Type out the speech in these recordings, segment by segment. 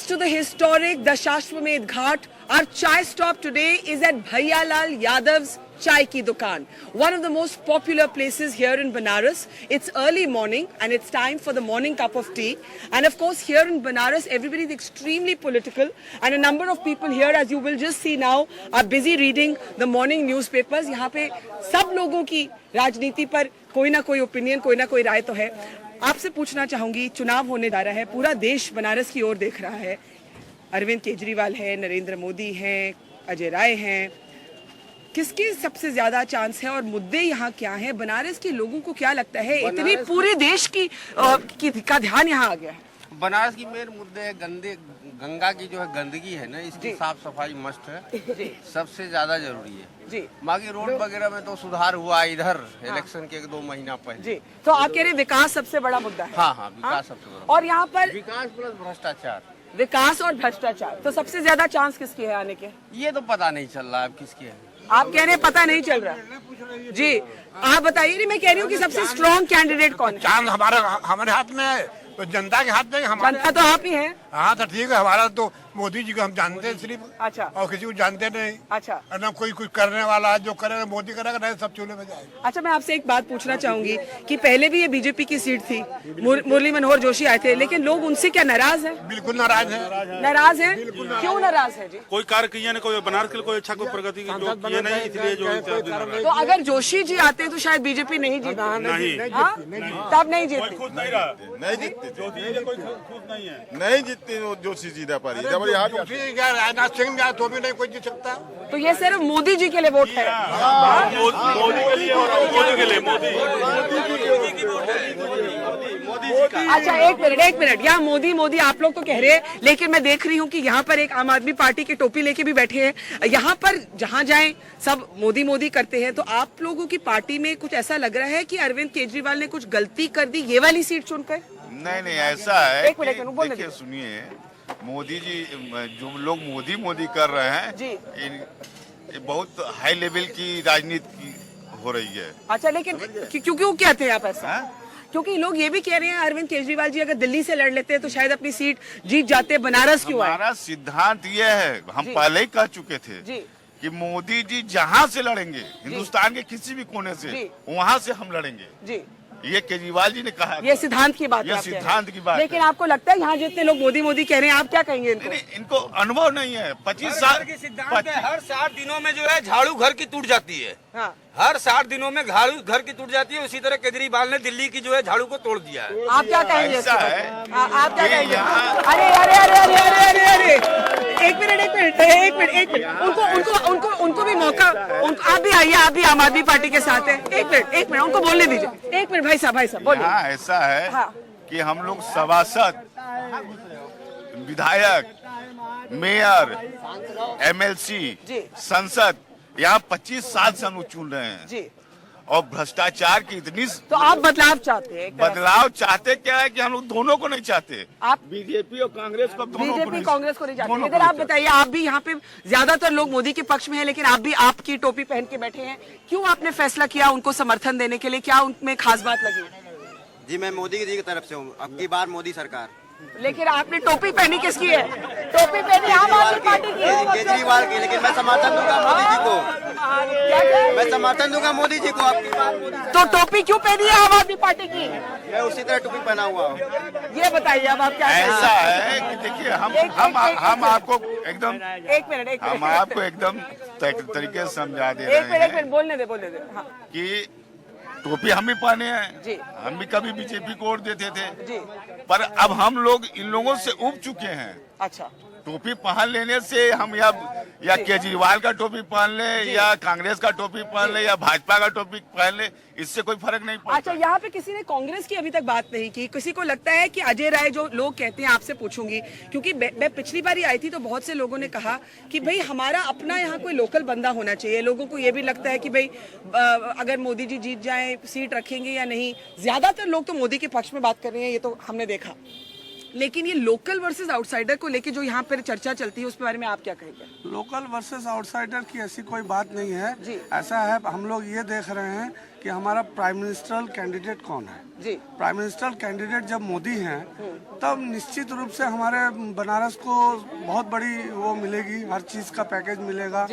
Next to the historic Dashashwamedh Ghat, our chai stop today is at Bhaiyalal Yadav's Chai Ki Dukaan, one of the most popular places here in Banaras. It's early morning and it's time for the morning cup of tea. And of course, here in Banaras, everybody is extremely political, and a number of people here, as you will just see now, are busy reading the morning newspapers. यहाँ पे सब लोगों की राजनीति पर कोई ना कोई ओपिनियन, कोई ना कोई राय तो है. आपसे पूछना चाहूंगी, चुनाव होने जा रहा है, पूरा देश बनारस की ओर देख रहा है. अरविंद केजरीवाल है, नरेंद्र मोदी हैं, अजय राय हैं. किसकी सबसे ज्यादा चांस है और मुद्दे यहाँ क्या हैं? बनारस के लोगों को क्या लगता है? इतनी पूरे देश का ध्यान यहाँ आ गया है. बनारस की मेन मुद्दे है गंगा की जो है गंदगी है ना, इसकी साफ सफाई मस्ट है, सबसे ज्यादा जरूरी है जी. बाकी रोड वगैरह में तो सुधार हुआ इधर इलेक्शन के 2 महीना पहले जी. तो आप कह रहे विकास सबसे बड़ा मुद्दा है? हाँ, विकास सबसे बड़ा. और यहाँ पर विकास प्लस भ्रष्टाचार. विकास और भ्रष्टाचार, तो सबसे ज्यादा चांस किसकी है आने के? ये तो पता नहीं चल रहा है अब किसके है. आप कह रहे हैं पता नहीं चल रहा जी. आप बताइए. नहीं, मैं कह रही हूँ कि सबसे स्ट्रॉन्ग कैंडिडेट कौन है? चांस हमारे हाथ में है, तो जनता के हाथ में. जनता तो आप ही हैं. हाँ तो ठीक है, हमारा तो मोदी जी को हम जानते हैं सिर्फ. अच्छा. और किसी को जानते नहीं. अच्छा. और ना कोई कुछ करने वाला है, जो करेगा मोदी करेगा, नहीं सब चूल्हे में जाएगा. अच्छा, मैं आपसे एक बात पूछना चाहूंगी कि पहले भी ये बीजेपी की सीट थी, मुरली मनोहर जोशी आए थे, लेकिन लोग उनसे क्या नाराज हैं? बिल्कुल नाराज है. नाराज हैं? क्यों नाराज है जी? कोई कार्य किया नहीं, कोई बनारस के लिए कोई अच्छा कोई प्रगति की जो किया नहीं, इसलिए जो. तो अगर जोशी जी आते तो शायद बीजेपी नहीं जीती. तब नहीं जीतती. खुद नहीं रहा, नहीं जीतती, कोई खुद नहीं है, नहीं जीतती जोशी जी ना पारी. जब यहाँ राजनाथ सिंह जाए तो भी नहीं कोई जीत सकता. तो ये सिर्फ मोदी जी के लिए वोट है? मोदी के लिए और मोदी के लिए मोदी. अच्छा, एक मिनट. यहाँ मोदी मोदी आप लोग तो कह रहे हैं, लेकिन मैं देख रही हूँ कि यहाँ पर एक आम आदमी पार्टी की टोपी लेके भी बैठे हैं. यहाँ पर जहाँ जाएं सब मोदी मोदी करते हैं. तो आप लोगों की पार्टी में कुछ ऐसा लग रहा है कि अरविंद केजरीवाल ने कुछ गलती कर दी ये वाली सीट चुनकर? नहीं, ऐसा है. एक मिनट देखिए, सुनिए, मोदी जी जो लोग मोदी कर रहे हैं जी, ये बहुत हाई लेवल की राजनीति हो रही है. अच्छा, लेकिन क्यों कहते हैं आप ऐसा? क्योंकि लोग ये भी कह रहे हैं अरविंद केजरीवाल जी अगर दिल्ली से लड़ लेते हैं तो शायद अपनी सीट जीत जाते. बनारस क्यों आए? हमारा सिद्धांत ये है, हम पहले ही कह चुके थे जी कि मोदी जी जहाँ से लड़ेंगे, हिंदुस्तान के किसी भी कोने से, वहाँ से हम लड़ेंगे जी. ये केजरीवाल जी ने कहा. ये सिद्धांत की बात है. ये सिद्धांत की बात. लेकिन आपको लगता है यहाँ जितने लोग मोदी कह रहे हैं, आप क्या कहेंगे इनको? इनको अनुभव नहीं है. 25 साल की सिद्धांत है, हर 60 दिनों में जो है झाड़ू घर की टूट जाती है. हाँ. हर 60 दिनों में झाड़ू घर की टूट जाती है. उसी तरह केजरीवाल ने दिल्ली की जो है झाड़ू को तोड़ दिया है. आप क्या कहेंगे? ऐसा है. आप क्या कहेंगे? अरे एक मिनट. उनको भी मौका. आप भी आइए, आप भी आम आदमी पार्टी के साथ हैं. एक मिनट उनको बोलने दीजिए. एक मिनट भाई साहब बोलिए. हाँ, ऐसा है. हाँ. कि हम लोग सभासद, विधायक, मेयर, MLC, संसद, यहाँ 25 साल से हम लोग चुन रहे हैं जी. और भ्रष्टाचार की इतनी. तो आप बदलाव चाहते हैं? बदलाव चाहते क्या है कि हम लोग दोनों को नहीं चाहते. आप बीजेपी और कांग्रेस को, बीजेपी कांग्रेस को नहीं चाहते. इधर आप बताइए, आप भी यहाँ पे ज्यादातर लोग मोदी के पक्ष में हैं, लेकिन आप भी आपकी टोपी पहन के बैठे हैं. क्यों आपने फैसला किया उनको समर्थन देने के लिए? क्या उनमें खास बात लगी? जी, मैं मोदी जी की तरफ से हूँ. अब की बार मोदी सरकार. लेकिन आपने टोपी पहनी किसकी है? टोपी पहनी आम आदमी पार्टी की है. केजरीवाल की. लेकिन मैं समर्थन दूंगा मोदी जी को. मैं समर्थन दूंगा मोदी जी को. आपकी बार तो टोपी क्यों पहनी है आम आदमी पार्टी की? मैं उसी तरह टोपी पहना हुआ हूँ. ये बताइए अब आप क्या. ऐसा है कि देखिए, हम आपको एकदम. एक मिनट. हम आपको एकदम तरीके से समझा दे रहे हैं. एक मिनट बोलने दे. हाँ. कि टोपी हम भी पहने हैं जी. हम भी कभी बीजेपी को वोट देते थे जी. पर अब हम लोग इन लोगों से उब चुके हैं. अच्छा. टोपी पहन लेने से हम या केजरीवाल का टोपी पहन ले, या कांग्रेस का टोपी पहन ले, या भाजपा का टोपी पहन ले, इससे कोई फर्क नहीं पड़ता. अच्छा, यहाँ पे किसी ने कांग्रेस की अभी तक बात नहीं की. किसी को लगता है कि अजय राय, जो लोग कहते हैं, आपसे पूछूंगी क्योंकि मैं पिछली बार आई थी तो बहुत से लोगों ने कहा कि भाई हमारा अपना यहाँ कोई लोकल बंदा होना चाहिए. लोगों को ये भी लगता है कि भाई अगर मोदी जी जीत जाए सीट रखेंगे या नहीं. ज्यादातर लोग तो मोदी के पक्ष में बात कर रहे हैं, ये तो हमने देखा. लेकिन ये लोकल वर्सेस आउटसाइडर को लेके जो यहाँ पर चर्चा चलती है, उस बारे में आप क्या कहेंगे? लोकल वर्सेस आउटसाइडर की ऐसी कोई बात नहीं है जी। ऐसा है, हम लोग ये देख रहे हैं कि हमारा प्राइम मिनिस्टर कैंडिडेट कौन है। जी। प्राइम मिनिस्टर कैंडिडेट जब मोदी हैं तब निश्चित रूप से हमारे बनारस को बहुत बड़ी वो मिलेगी, हर चीज का पैकेज मिलेगा,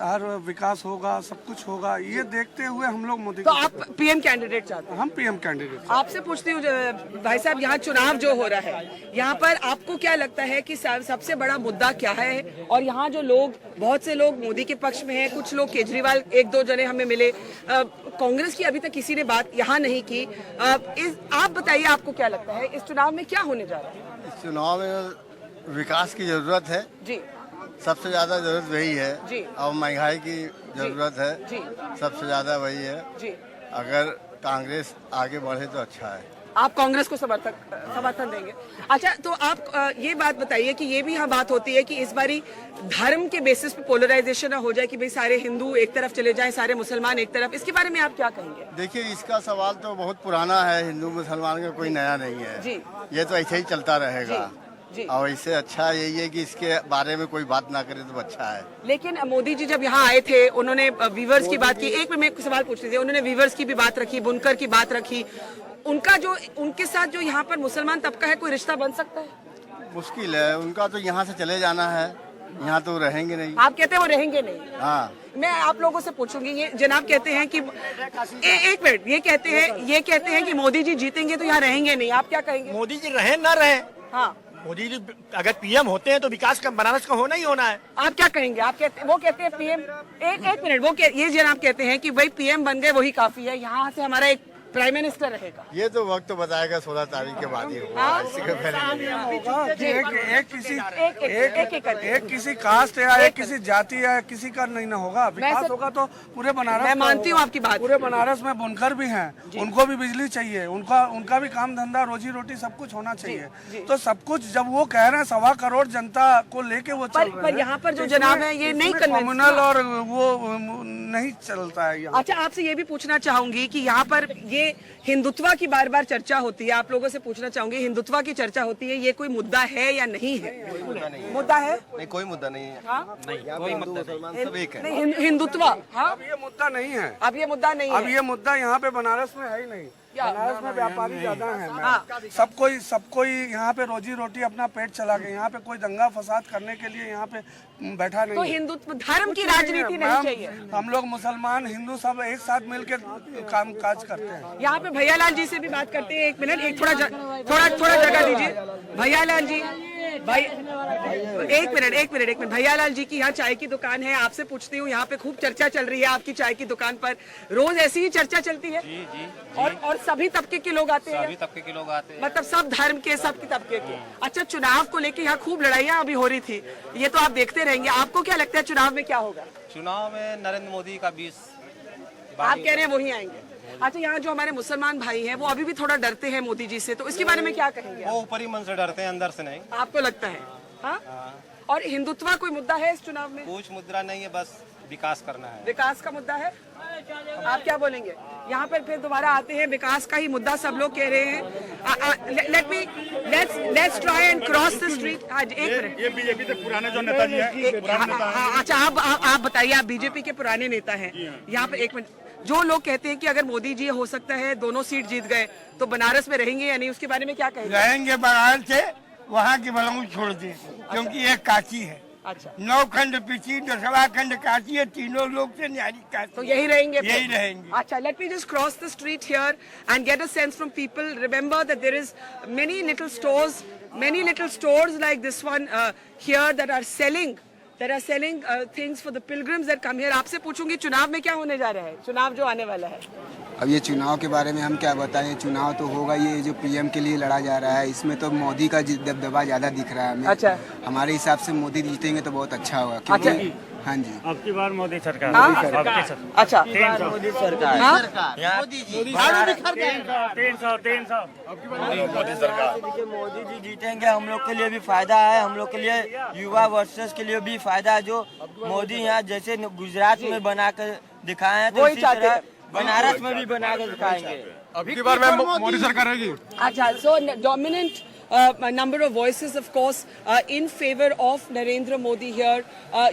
हर विकास होगा, सब कुछ होगा। ये देखते हुए हम लोग मोदी तो आप पीएम कैंडिडेट चाहते हैं? हम पीएम कैंडिडेट। आपसे पूछती हूँ भाई साहब, यहाँ चुनाव जो हो रहा है, यहाँ पर आपको क्या लगता है कि सबसे बड़ा मुद्दा क्या है? और यहाँ जो लोग, बहुत से लोग मोदी के पक्ष में हैं, कुछ लोग केजरीवाल, एक दो जने हमें मिले, कांग्रेस की अभी तक किसी ने बात यहाँ नहीं की। आप बताइए, आपको क्या लगता है इस चुनाव में क्या होने जा रहा है? इस चुनाव में विकास की जरूरत है जी, सबसे ज्यादा जरूरत वही जी। है। और महंगाई की जरूरत है जी, सबसे ज्यादा वही है। जी। अगर कांग्रेस आगे बढ़े तो अच्छा है। आप कांग्रेस को समर्थन देंगे? अच्छा, तो आप ये बात बताइए कि ये भी यहाँ बात होती है कि इस बारी धर्म के बेसिस पे पोलराइजेशन ना हो जाए कि भाई सारे हिंदू एक तरफ चले जाएं, सारे मुसलमान एक तरफ। इसके बारे में आप क्या कहेंगे? देखिए, इसका सवाल तो बहुत पुराना है, हिंदू मुसलमान का कोई नया नहीं है। जी। ये तो ऐसे ही चलता रहेगा। जी। और इससे अच्छा यही है कि इसके बारे में कोई बात ना करे तो अच्छा है। लेकिन मोदी जी जब यहाँ आए थे, उन्होंने वीवर्स की बात की। एक मिनट में सवाल पूछ लीजिए। उन्होंने वीवर्स की भी बात रखी, बुनकर की बात रखी। उनके साथ जो यहाँ पर मुसलमान तबका है, कोई रिश्ता बन सकता है? मुश्किल है, उनका तो यहाँ से चले जाना है, यहाँ तो रहेंगे नहीं। आप कहते हैं वो रहेंगे नहीं? हाँ। मैं आप लोगों से पूछूंगी, ये जनाब कहते हैं कि एक मिनट, ये कहते हैं कि मोदी जी जीतेंगे तो यहाँ रहेंगे नहीं। आप क्या कहेंगे? मोदी जी रहे ना रहे, हाँ, मोदी जी अगर पीएम होते हैं तो विकास का बनारस का होना ही होना है। आप क्या कहेंगे? वो कहते हैं पीएम, एक मिनट, ये जनाब कहते हैं कि भाई पीएम बन गए वही काफी है, यहाँ से हमारा एक प्राइम मिनिस्टर रहेगा। ये तो वक्त बताएगा, 16 तारीख के बाद ही होगा। इससे पहले एक किसी कास्ट या एक किसी जाति या किसी का नहीं ना होगा। विकास होगा तो पूरे बनारस। मैं मानती हूँ आपकी बात। पूरे बनारस में बुनकर भी हैं, उनको भी बिजली चाहिए, उनका भी काम धंधा, रोजी रोटी सब कुछ होना चाहिए। तो सब कुछ जब वो कह रहे हैं 1.25 करोड़ जनता को लेके वो चल रहे हैं। पर यहाँ पर जो जनाब है ये नहीं कम्युनल और वो नहीं चलता है यहाँ। अच्छा, आपसे ये भी पूछना चाहूंगी कि यहाँ पर ये हिंदुत्व की बार बार चर्चा होती है। आप लोगों से पूछना चाहूंगी, हिंदुत्व की चर्चा होती है, ये कोई मुद्दा है या नहीं है? मुद्दा है? नहीं, कोई मुद्दा नहीं है। हाँ? नहीं, कोई मुद्दा नहीं, सब एक है। हिंदुत्व, हाँ, अब ये मुद्दा नहीं है। अब ये मुद्दा नहीं है। अब ये मुद्दा यहाँ पे बनारस में है ही नहीं। बनारस में व्यापारी ज्यादा है। हाँ। सब कोई यहाँ पे रोजी रोटी अपना पेट चला के, यहाँ पे कोई दंगा फसाद करने के लिए यहाँ पे बैठा नहीं। तो हिंदुत्व धर्म की राजनीति नहीं चाहिए। हम लोग मुसलमान हिंदू सब एक साथ मिलकर काम काज करते हैं। यहाँ पे भैयालाल जी से भी बात करते हैं। एक मिनट, एक थोड़ा जगह दीजिए। भैयालाल जी, भाई एक मिनट। भैयालाल जी की यहाँ चाय की दुकान है। आपसे पूछती हूँ, यहाँ पे खूब चर्चा चल रही है आपकी चाय की दुकान पर, रोज ऐसी ही चर्चा चलती है? जी। और सभी तबके के लोग आते हैं? सभी तबके के लोग आते हैं, मतलब सब धर्म के, सब तबके के। अच्छा, चुनाव को लेके यहाँ खूब लड़ाइयाँ अभी हो रही थी, ये तो आप देखते रहेंगे। आपको क्या लगता है चुनाव में क्या होगा? चुनाव में नरेंद्र मोदी का 20 आप कह रहे हैं वही आएंगे? अच्छा, यहाँ जो हमारे मुसलमान भाई हैं वो अभी भी थोड़ा डरते हैं मोदी जी से, तो इसके बारे में क्या कहेंगे? वो ऊपरी मन से डरते हैं, अंदर से नहीं। आपको लगता है? हाँ? और हिंदुत्व कोई मुद्दा है इस चुनाव में? कुछ मुद्दा नहीं है, बस विकास करना है। विकास का मुद्दा है? आप क्या बोलेंगे? यहाँ पर फिर दोबारा आते हैं, विकास का ही मुद्दा सब लोग कह रहे हैं। Let's try and cross the street. एक मिनट, ये बीजेपी के पुराने जो नेताजी हैं, अच्छा आप बताइए, आप बीजेपी के पुराने नेता हैं यहाँ पे। एक मिनट, जो लोग कहते हैं कि अगर मोदी जी हो सकता है दोनों सीट जीत गए तो बनारस में रहेंगे या नहीं, उसके बारे में क्या कहेंगे? रहेंगे बनारस से, वहाँ की बलून छोड़ दी, क्योंकि एक काशी है। अच्छा, 9 खंड पीछी, 10वां खंड काशी है, तीनों लोग से न्यारी काशी। तो यही रहेंगे? यही रहेंगे। अच्छा, let me just cross the street here and get a sense from people. Remember that there is many little stores like this one here that are selling things for the pilgrims that come here. आपसे पूछूंगी चुनाव में क्या होने जा रहा है, चुनाव जो आने वाला है? अब ये चुनाव के बारे में हम क्या बताएं, चुनाव तो होगा। ये जो पीएम के लिए लड़ा जा रहा है, इसमें तो मोदी का दबदबा ज्यादा दिख रहा है हमें। अच्छा, हमारे हिसाब से मोदी जीतेंगे तो बहुत अच्छा होगा, क्योंकि अच्छा। हाँ जी, अब की बार मोदी सरकार। अच्छा, मोदी सरकार। मोदी जी 300। मोदी जी जीतेंगे, हम लोग के लिए भी फायदा है, हम लोग के लिए युवा वर्सेस के लिए भी फायदा है। जो मोदी यहाँ जैसे गुजरात में बना कर दिखाए हैं, तो इसी तरह बनारस में भी बना कर दिखाएंगे। अब की बार मोदी सरकार रहेगी। अच्छा, so dominant a number of voices, of course, in favor of Narendra Modi here.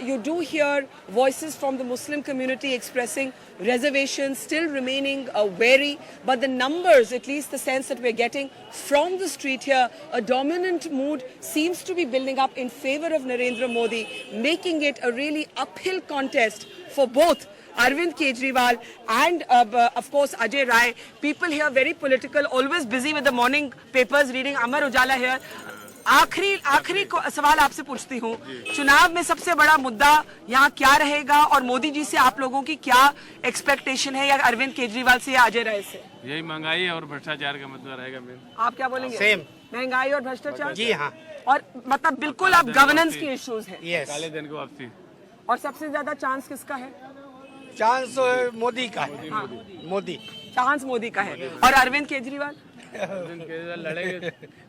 You do hear voices from the Muslim community expressing reservations, still remaining wary. But the numbers, at least the sense that we're getting from the street here, a dominant mood seems to be building up in favor of Narendra Modi, making it a really uphill contest for both Arvind Kejriwal and of course Ajay Rai. People here very political, always busy with the morning papers, reading Amar Ujala here. आखिरी सवाल आपसे पूछती हूँ, चुनाव में सबसे बड़ा मुद्दा यहाँ क्या रहेगा और मोदी जी से आप लोगों की क्या एक्सपेक्टेशन है, या अरविंद केजरीवाल से या अजय राय से? यही महंगाई और भ्रष्टाचार का मुद्दा रहेगा मेन। आप क्या बोलेंगे? सेम महंगाई और भ्रष्टाचार। जी हाँ, और मतलब बिल्कुल आप गवर्नेंस की इश्यूज है। यस। काले धन को वापसी। और सबसे ज्यादा चांस किसका है? चांस मोदी का है। हाँ। मोदी चांस मोदी का है। और अरविंद केजरीवाल?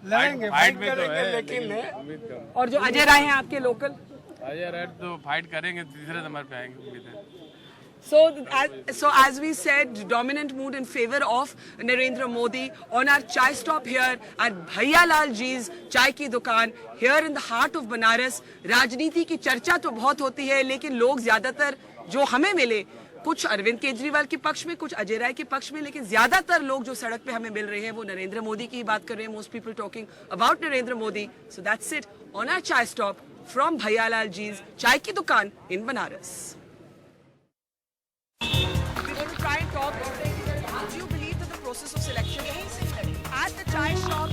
लड़ेंगे फाइट में तो है, लेकिन और जो अजय राय हैं आपके लोकल? अजय राय तो फाइट करेंगे, तीसरे नंबर पे आएंगे, उम्मीद है। So as we said, dominant mood in favor of Narendra Modi on our chai stop here at Bhaiya Lal Ji's चाय की दुकान here in the heart of Banaras. राजनीति की चर्चा तो बहुत होती है, लेकिन लोग ज्यादातर जो हमें मिले, कुछ अरविंद केजरीवाल के पक्ष में, कुछ अजय राय के पक्ष में, लेकिन ज्यादातर लोग जो सड़क पे हमें मिल रहे हैं वो नरेंद्र मोदी की ही बात कर रहे हैं. Most people talking about Narendra Modi. So that's it on our chai stop from Bhaiya Lal जी's चाय की दुकान इन Banaras. We're going to try and talk. Do you believe that the process of selection at the chai shop